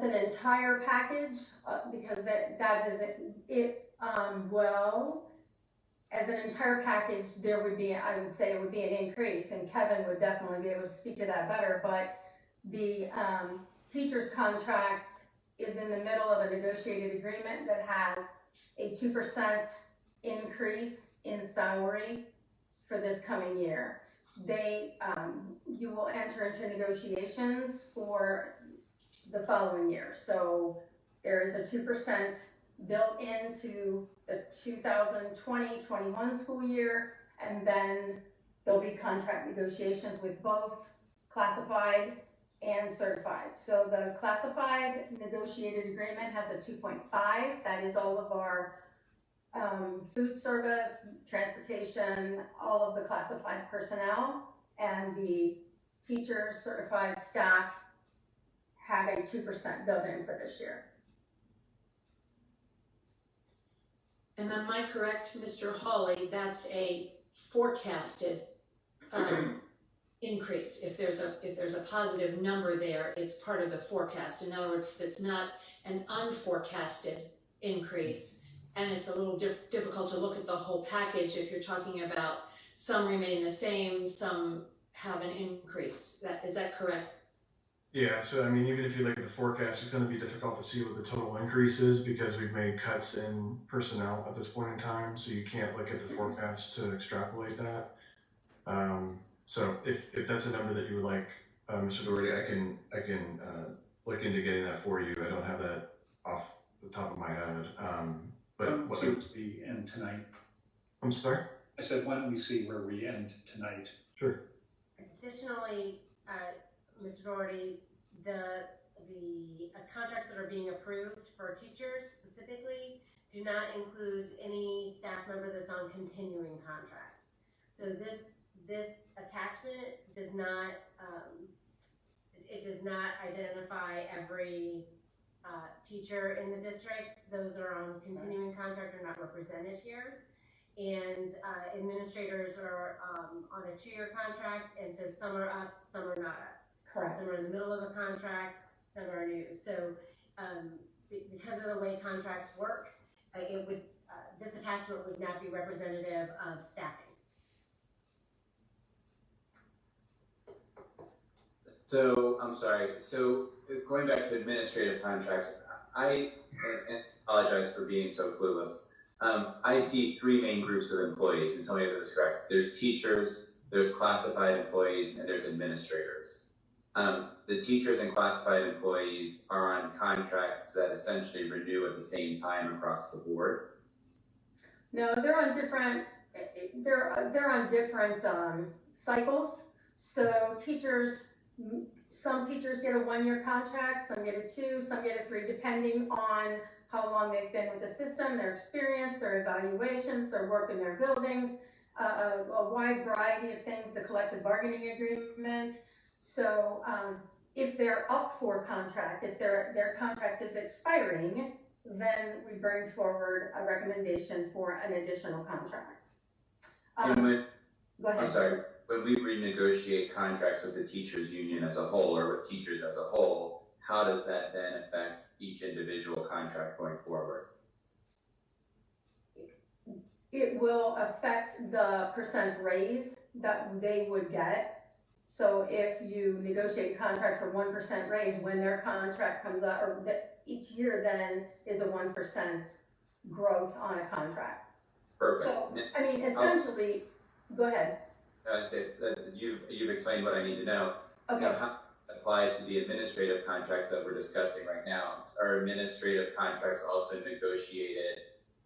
an entire package, because that is it, well, as an entire package, there would be, I would say it would be an increase, and Kevin would definitely be able to speak to that better, but the teacher's contract is in the middle of a negotiated agreement that has a 2% increase in salary for this coming year. You will enter into negotiations for the following year. So there is a 2% built into the 2020-21 school year, and then there'll be contract negotiations with both classified and certified. So the classified negotiated agreement has a 2.5. That is all of our food service, transportation, all of the classified personnel, and the teachers, certified staff have a 2% built in for this year. And am I correct, Mr. Hawley, that's a forecasted increase? If there's a positive number there, it's part of the forecast. In other words, it's not an unforecasted increase, and it's a little difficult to look at the whole package if you're talking about some remain the same, some have an increase. Is that correct? Yeah, so I mean, even if you look at the forecast, it's going to be difficult to see what the total increase is because we've made cuts in personnel at this point in time, so you can't look at the forecast to extrapolate that. So if that's a number that you would like, Mr. Doherty, I can look into getting that for you. I don't have that off the top of my head. But what would we end tonight? I'm sorry? I said, why don't we see where we end tonight? Sure. Additionally, Mr. Doherty, the contracts that are being approved for teachers specifically do not include any staff member that's on continuing contract. So this attachment does not it does not identify every teacher in the district. Those are on continuing contract are not represented here. And administrators are on a 2-year contract, and so some are up, some are not up. Correct. Some are in the middle of a contract, some are new. So because of the way contracts work, it would this attachment would not be representative of staffing. So I'm sorry. So going back to administrative contracts, I apologize for being so clueless. I see 3 main groups of employees, and tell me if this is correct. There's teachers, there's classified employees, and there's administrators. The teachers and classified employees are on contracts that essentially renew at the same time across the board. No, they're on different. They're on different cycles. So some teachers get a 1-year contract, some get a 2, some get a 3, depending on how long they've been with the system, their experience, their evaluations, their work in their buildings, a wide variety of things, the collective bargaining agreement. So if they're up for contract, if their contract is expiring, then we bring forward a recommendation for an additional contract. Go ahead. I'm sorry. When we renegotiate contracts with the teachers union as a whole, or with teachers as a whole, how does that then affect each individual contract going forward? It will affect the percent raise that they would get. So if you negotiate a contract for 1% raise, when their contract comes up, or each year then is a 1% growth on a contract. Perfect. So, I mean, essentially, go ahead. I said that you've explained what I need to know. Okay. Now, how apply to the administrative contracts that we're discussing right now? Are administrative contracts also negotiated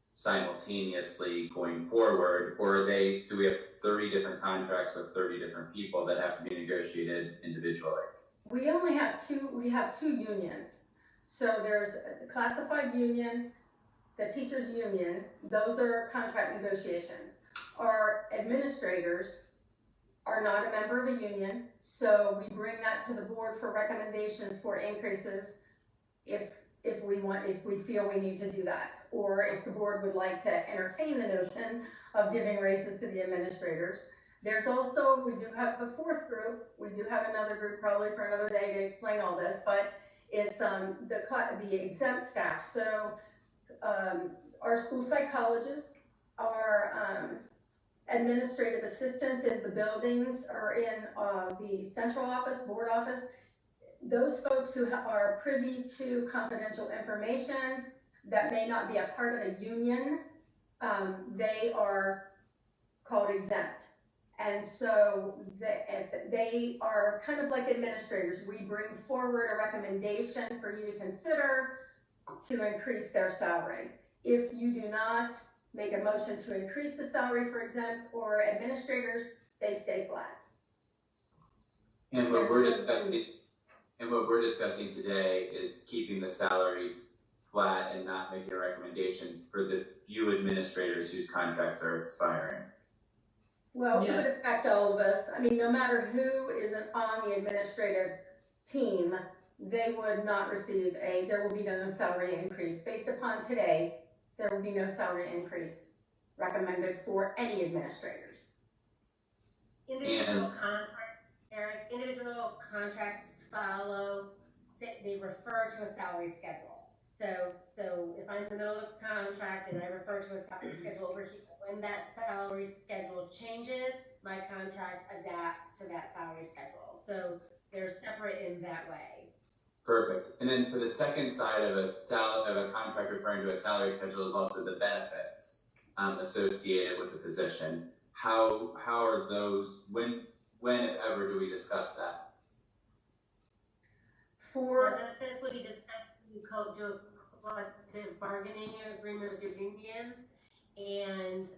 simultaneously going forward, or do we have 30 different contracts with 30 different people that have to be negotiated individually? We only have we have 2 unions. So there's the classified union, the teachers union, those are contract negotiations. Our administrators are not a member of a union, so we bring that to the board for recommendations for increases if we feel we need to do that, or if the board would like to entertain the notion of giving raises to the administrators. There's also, we do have the 4th group, we do have another group probably for another day to explain all this, but It's the exempt staff. So our school psychologists, our administrative assistants in the buildings or in the central office, board office, those folks who are privy to confidential information that may not be a part of a union, they are called exempt. And so they are kind of like administrators. We bring forward a recommendation for you to consider to increase their salary. If you do not make a motion to increase the salary for exempt or administrators, they stay flat. And what we're discussing today is keeping the salary flat and not making a recommendation for the few administrators whose contracts are expiring. Well, it would affect all of us. I mean, no matter who is on the administrative team, they would not receive there will be no salary increase. Based upon today, there will be no salary increase recommended for any administrators. Individual contracts follow, they refer to a salary schedule. So if I'm in the middle of a contract and I refer to a salary schedule over here, when that salary schedule changes, my contract adapts to that salary schedule. So they're separate in that way. Perfect. And then so the second side of a contract referring to a salary schedule is also the benefits associated with the position. How are those, when if ever do we discuss that? For benefits would be discussed when you do a collective bargaining agreement with your unions, and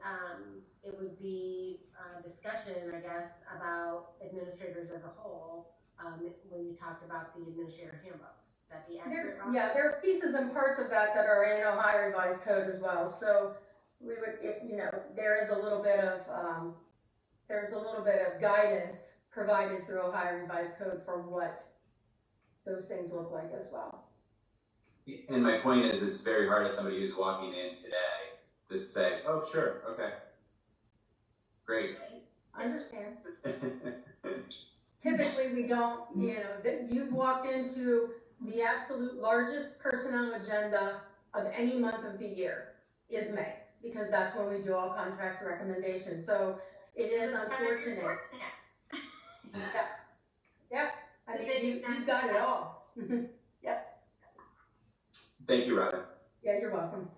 it would be a discussion, I guess, about administrators as a whole when you talked about the administrator handbook. That be accurate? There are pieces and parts of that are in Ohio Revised Code as well. So we would, there is a little bit of guidance provided through Ohio Revised Code for what those things look like as well. And my point is, it's very hard as somebody who's walking in today to say, "Oh, sure, okay, great." I understand. Typically, we don't. That you've walked into the absolute largest personnel agenda of any month of the year is May, because that's when we do all contracts recommendations. So it is unfortunate. Yeah. I mean, you've got it all. Yep. Thank you, Robin. Yeah, you're welcome.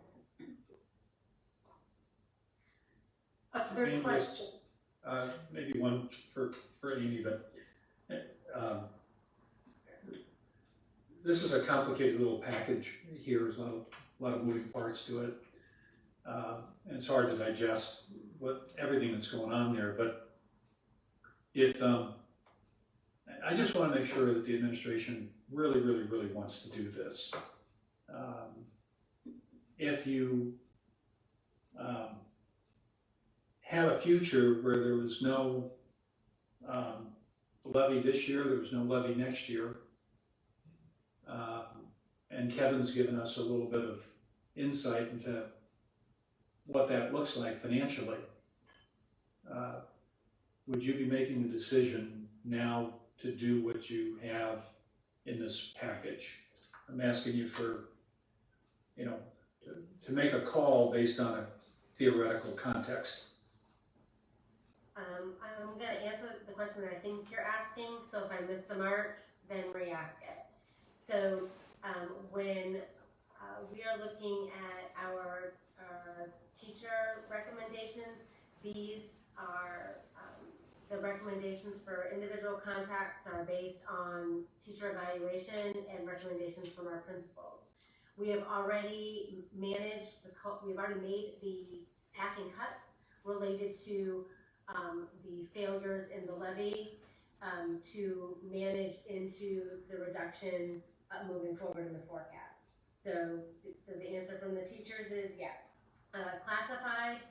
Other question? Maybe one for Amy, but this is a complicated little package here. There's a lot of moving parts to it. And it's hard to digest everything that's going on there. But if I just want to make sure that the administration really, really, really wants to do this. If you had a future where there was no levy this year, there was no levy next year, and Kevin's given us a little bit of insight into what that looks like financially, would you be making the decision now to do what you have in this package? I'm asking you for, to make a call based on a theoretical context. I'm going to answer the question that I think you're asking, so if I miss the mark, then re-ask it. So when we are looking at our teacher recommendations, these are the recommendations for individual contracts are based on teacher evaluation and recommendations from our principals. We have already managed we've already made the staffing cuts related to the failures in the levy to manage into the reduction moving forward in the forecast. So the answer from the teachers is yes. Classified,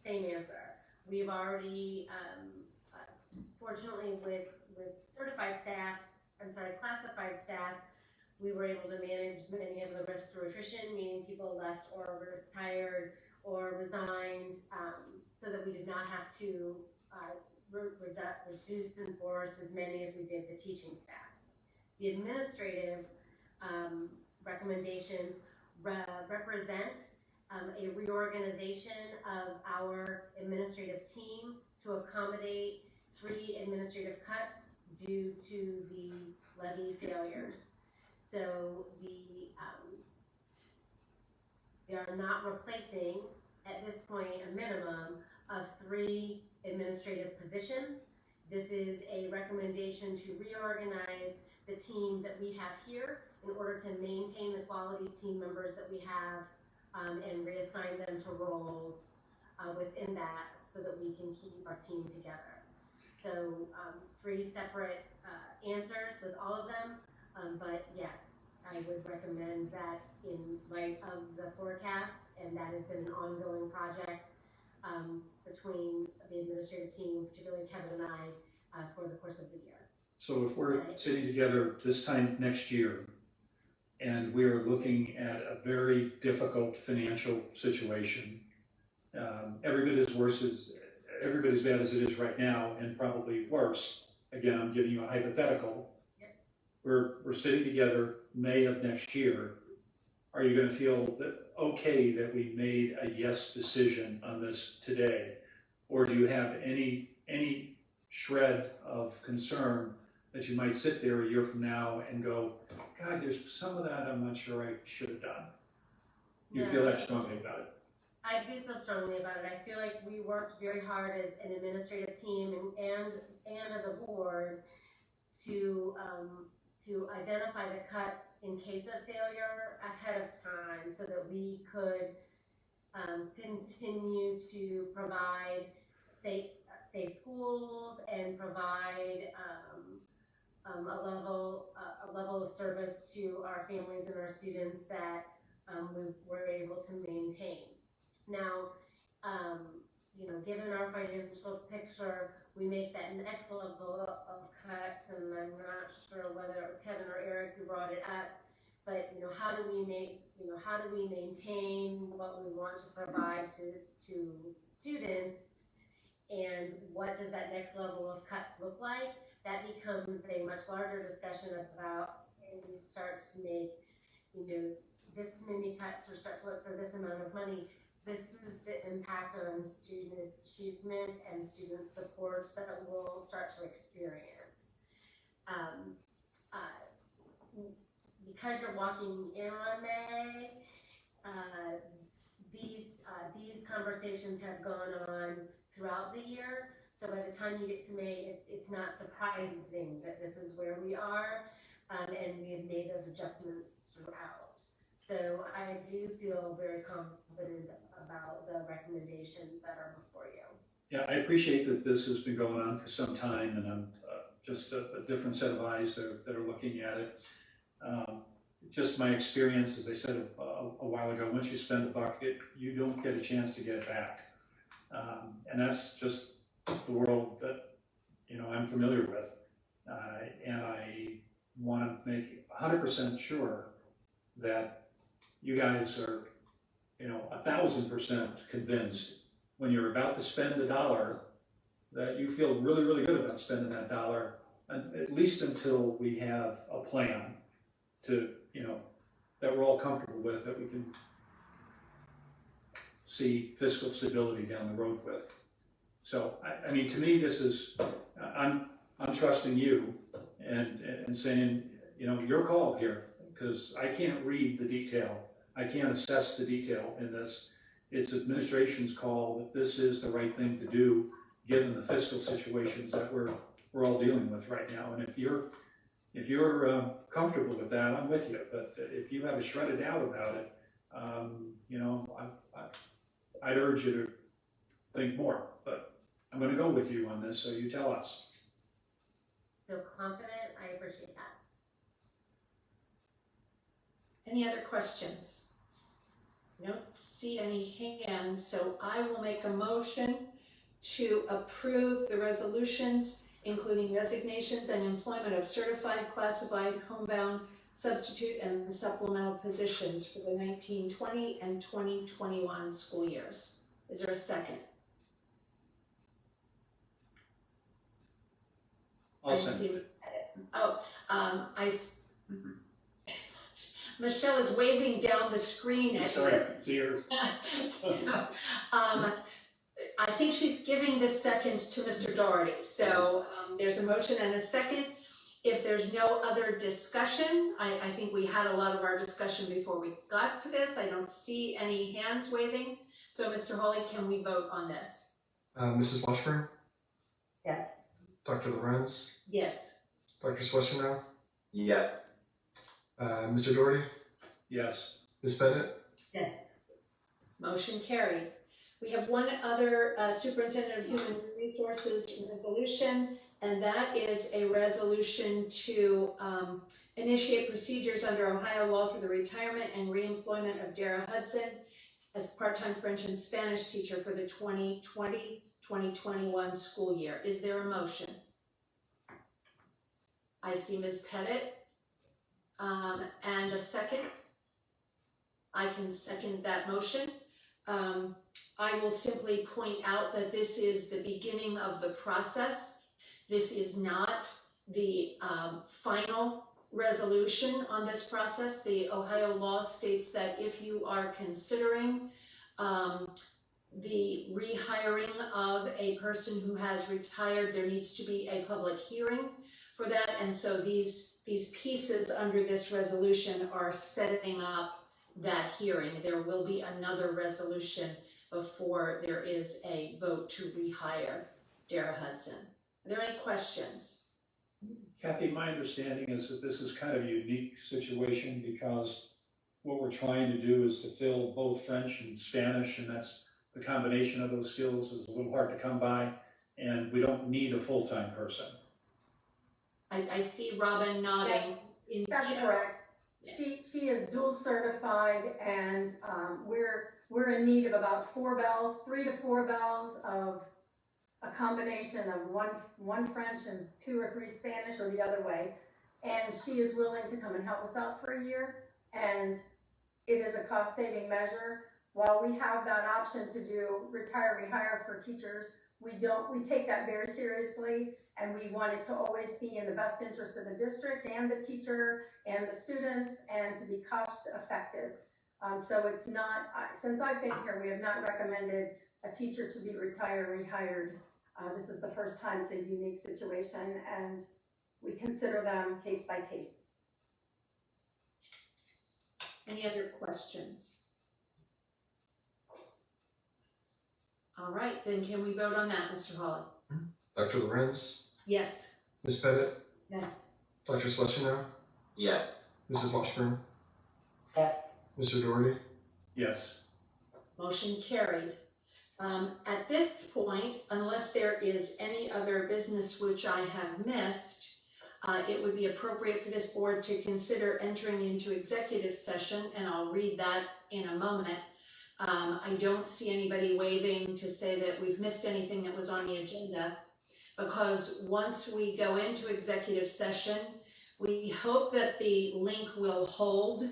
same answer. We've already, fortunately with classified staff, we were able to manage many of the risks through attrition, meaning people left or retired or resigned, so that we did not have to reduce in force as many as we did the teaching staff. The administrative recommendations represent a reorganization of our administrative team to accommodate 3 administrative cuts due to the levy failures. So they are not replacing, at this point, a minimum of 3 administrative positions. This is a recommendation to reorganize the team that we have here in order to maintain the quality team members that we have, and reassign them to roles within that so that we can keep our team together. So 3 separate answers with all of them, but yes, I would recommend that in light of the forecast, and that has been an ongoing project between the administrative team, particularly Kevin and I, for the course of the year. So if we're sitting together this time next year, and we're looking at a very difficult financial situation, every bit as bad as it is right now, and probably worse. Again, I'm giving you a hypothetical. Yep. We're sitting together May of next year. Are you going to feel that okay that we made a yes decision on this today, or do you have any shred of concern that you might sit there a year from now and go, God, there's some of that I'm not sure I should have done? You feel that strongly about it? I do feel strongly about it. I feel like we worked very hard as an administrative team and as a board to identify the cuts in case of failure ahead of time so that we could continue to provide safe schools and provide a level of service to our families and our students that we were able to maintain. Now, given our financial picture, we make that next level of cuts, and I'm not sure whether it was Kevin or Eric who brought it up, but how do we maintain what we want to provide to students, and what does that next level of cuts look like? That becomes a much larger discussion about, and we start to make this many cuts or start to look for this amount of money. This is the impact on student achievement and student supports that we'll start to experience. Because you're walking in on May, these conversations have gone on throughout the year. So by the time you get to May, it's not surprising that this is where we are, and we have made those adjustments throughout. So I do feel very confident about the recommendations that are before you. Yeah, I appreciate that this has been going on for some time, and I'm just a different set of eyes that are looking at it. Just my experience, as I said a while ago, once you spend a buck, you don't get a chance to get it back. And that's just the world that I'm familiar with. And I want to make 100% sure that you guys are 1,000% convinced when you're about to spend $1 that you feel really, really good about spending that $1, at least until we have a plan to, that we're all comfortable with, that we can see fiscal stability down the road with. So, I mean, to me, this is, I'm trusting you and saying, your call here, because I can't read the detail. I can't assess the detail in this. It's administration's call that this is the right thing to do, given the fiscal situations that we're all dealing with right now. And if you're comfortable with that, I'm with you. But if you have a shred of doubt about it, I'd urge you to think more. But I'm going to go with you on this, so you tell us. Feel confident. I appreciate that. Any other questions? I don't see any hands, so I will make a motion to approve the resolutions, including resignations and employment of certified, classified, homebound, substitute, and supplemental positions for the 1920 and 2021 school years. Is there a second? I'll second. Michelle is waving down the screen at Sorry, I can see her. I think she's giving the second to Mr. Doherty. So there's a motion and a second. If there's no other discussion, I think we had a lot of our discussion before we got to this. I don't see any hands waving. So Mr. Hawley, can we vote on this? Mrs. Washburn? Yes. Dr. Lorenz? Yes. Dr. Swetchenow? Yes. Mr. Doherty? Yes. Ms. Bennett? Yes. Motion carried. We have one other Superintendent of Human Resources resolution, and that is a resolution to initiate procedures under Ohio law for the retirement and reemployment of Dara Hudson as part-time French and Spanish teacher for the 2020-2021 school year. Is there a motion? I see Ms. Pettit. And a second? I can second that motion. I will simply point out that this is the beginning of the process. This is not the final resolution on this process. The Ohio law states that if you are considering the rehiring of a person who has retired, there needs to be a public hearing for that. And so these pieces under this resolution are setting up that hearing. There will be another resolution before there is a vote to rehire Dara Hudson. Are there any questions? Kathy, my understanding is that this is kind of a unique situation because what we're trying to do is to fill both French and Spanish, and that's the combination of those skills is a little hard to come by, and we don't need a full-time person. I see Robin nodding. That's correct. She is dual certified, and we're in need of about 4 bells, 3 to 4 bells of a combination of one French and 2 or 3 Spanish, or the other way. And she is willing to come and help us out for a year, and it is a cost-saving measure. While we have that option to do retire, rehire for teachers, we take that very seriously, and we want it to always be in the best interest of the district and the teacher and the students, and to be cost effective. So it's not, since I've been here, we have not recommended a teacher to be retired, rehired. This is the first time. It's a unique situation, and we consider them case by case. Any other questions? All right, then can we vote on that, Mr. Hawley? Dr. Lorenz? Yes. Ms. Pettit? Yes. Dr. Swetchenow? Yes. Mrs. Washburn? Yes. Mr. Doherty? Yes. Motion carried. At this point, unless there is any other business which I have missed, it would be appropriate for this board to consider entering into executive session, and I'll read that in a moment. I don't see anybody waving to say that we've missed anything that was on the agenda, because once we go into executive session, we hope that the link will hold.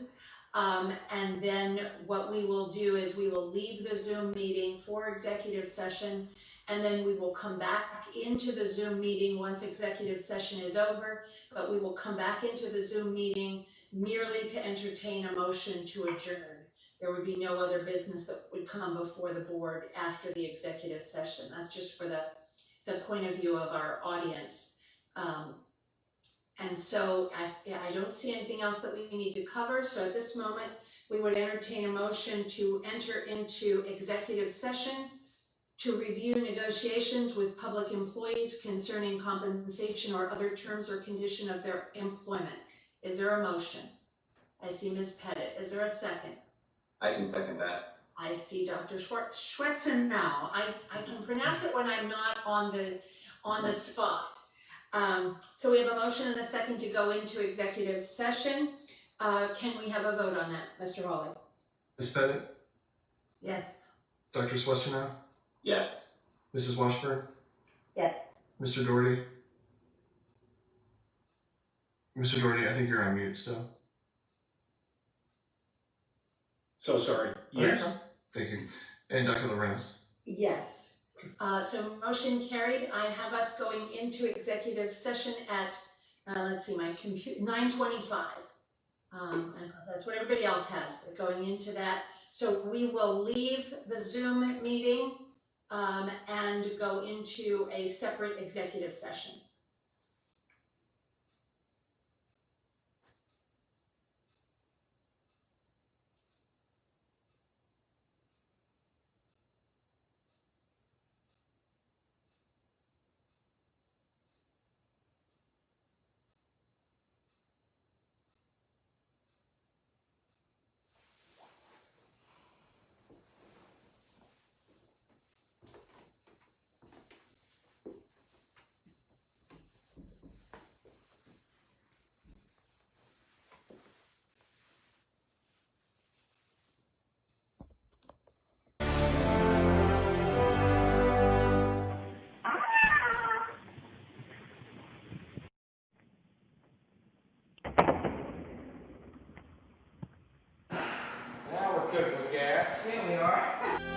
And then what we will do is we will leave the Zoom meeting for executive session, and then we will come back into the Zoom meeting once executive session is over, but we will come back into the Zoom meeting merely to entertain a motion to adjourn. There would be no other business that would come before the board after the executive session. That's just for the point of view of our audience. And so I don't see anything else that we need to cover. So at this moment, we would entertain a motion to enter into executive session to review negotiations with public employees concerning compensation or other terms or condition of their employment. Is there a motion? I see Ms. Pettit. Is there a second? I can second that. I see Dr. Schwetzen now. I can pronounce it when I'm not on the spot. So we have a motion and a second to go into executive session. Can we have a vote on that, Mr. Hawley? Ms. Pettit? Yes. Dr. Swetchenow? Yes. Mrs. Washburn? Yes. Mr. Doherty? Mr. Doherty, I think you're on mute still. So sorry. Yes. Okay. Thank you. And Dr. Lorenz? Yes. So motion carried. I have us going into executive session at, let's see, my computer, 9:25. And that's what everybody else has, but going into that. So we will leave the Zoom meeting, and go into a separate executive session. Now we're cooking with gas. Yeah, we are.